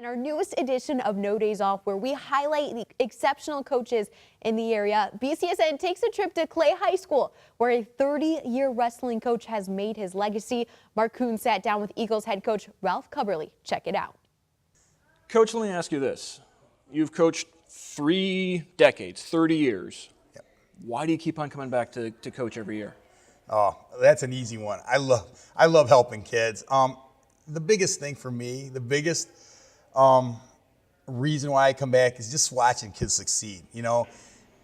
In our newest edition of No Days Off, where we highlight the exceptional coaches in the area, BCSN takes a trip to Clay High School, where a 30-year wrestling coach has made his legacy. Mark Kuhn sat down with Eagles head coach Ralph Cubberly. Check it out. Coach, let me ask you this. You've coached 3 decades, 30 years. Yep. Why do you keep on coming back to coach every year? Oh, that's an easy one. I love helping kids. The biggest thing for me, the biggest reason why I come back is just watching kids succeed. You know,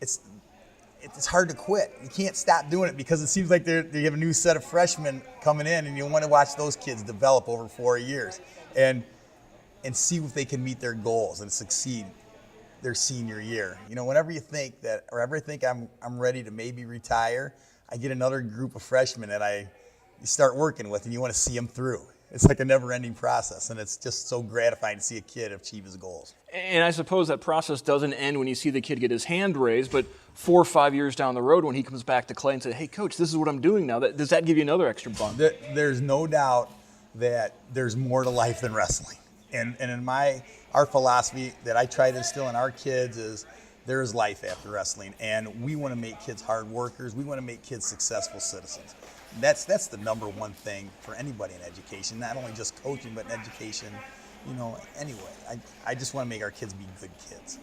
it's hard to quit. You can't stop doing it because it seems like they have a new set of freshmen coming in, and you want to watch those kids develop over 4 years and see if they can meet their goals and succeed their senior year. You know, whenever you think that, or ever think I'm ready to maybe retire, I get another group of freshmen that you start working with, and you want to see them through. It's like a never-ending process, and it's just so gratifying to see a kid achieve his goals. And I suppose that process doesn't end when you see the kid get his hand raised, but 4 or 5 years down the road when he comes back to Clay and says, hey, Coach, this is what I'm doing now, does that give you another extra bump? There's no doubt that there's more to life than wrestling. And in our philosophy that I try to instill in our kids is there is life after wrestling, and we want to make kids hard workers. We want to make kids successful citizens. That's the number one thing for anybody in education, not only just coaching, but in education, you know, anyway. I just want to make our kids be good kids.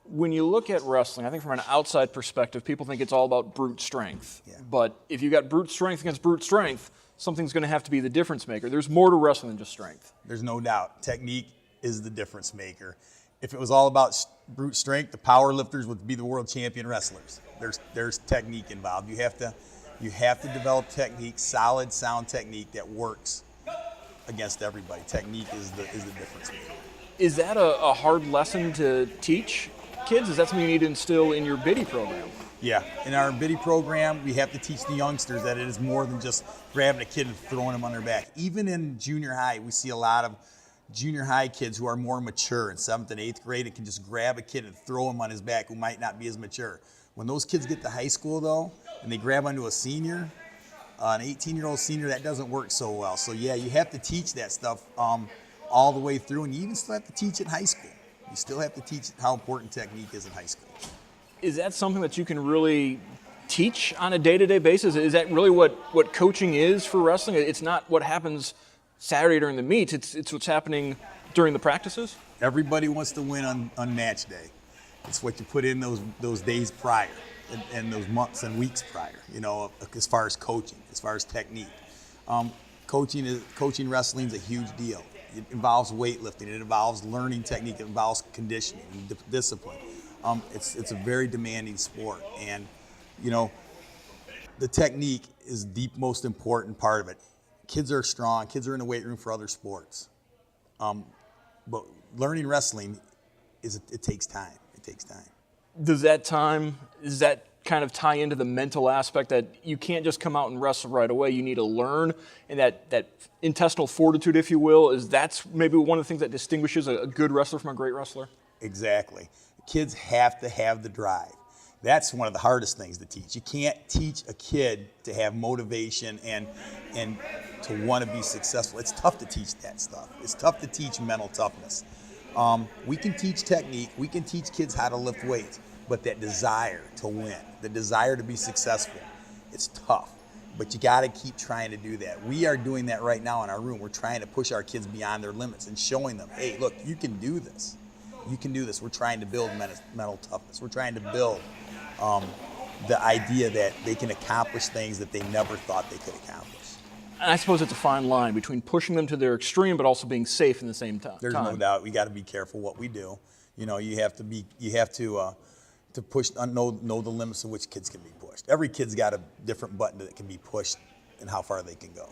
When you look at wrestling, I think from an outside perspective, people think it's all about brute strength. Yeah. But if you got brute strength against brute strength, something's going to have to be the difference maker. There's more to wrestling than just strength. There's no doubt. Technique is the difference maker. If it was all about brute strength, the power lifters would be the world champion wrestlers. There's technique involved. You have to develop technique, solid, sound technique that works against everybody. Technique is the difference maker. Is that a hard lesson to teach kids? Is that something you need to instill in your BIDI program? Yeah, in our BIDI program, we have to teach the youngsters that it is more than just grabbing a kid and throwing him on their back. Even in junior high, we see a lot of junior high kids who are more mature in 7th and 8th grade and can just grab a kid and throw him on his back who might not be as mature. When those kids get to high school, though, and they grab onto a senior, an 18-year-old senior, that doesn't work so well. So, yeah, you have to teach that stuff all the way through, and you even still have to teach it in high school. You still have to teach how important technique is in high school. Is that something that you can really teach on a day-to-day basis? Is that really what coaching is for wrestling? It's not what happens Saturday during the meets, it's what's happening during the practices? Everybody wants to win on match day. It's what you put in those days prior and those months and weeks prior, you know, as far as coaching, as far as technique. Coaching wrestling is a huge deal. It involves weightlifting, it involves learning technique, it involves conditioning and discipline. It's a very demanding sport, and you know, the technique is the most important part of it. Kids are strong, kids are in the weight room for other sports. But learning wrestling, it takes time. It takes time. Does that kind of tie into the mental aspect that you can't just come out and wrestle right away? You need to learn, and that intestinal fortitude, if you will, that's maybe one of the things that distinguishes a good wrestler from a great wrestler? Exactly. Kids have to have the drive. That's one of the hardest things to teach. You can't teach a kid to have motivation and to want to be successful. It's tough to teach that stuff. It's tough to teach mental toughness. We can teach technique. We can teach kids how to lift weights, but that desire to win, the desire to be successful, it's tough. But you got to keep trying to do that. We are doing that right now in our room. We're trying to push our kids beyond their limits and showing them, hey, look, you can do this. You can do this. We're trying to build mental toughness. We're trying to build the idea that they can accomplish things that they never thought they could accomplish. And I suppose it's a fine line between pushing them to their extreme, but also being safe in the same time. There's no doubt. We got to be careful what we do. You know, you have to push, know the limits of which kids can be pushed. Every kid's got a different button that can be pushed and how far they can go.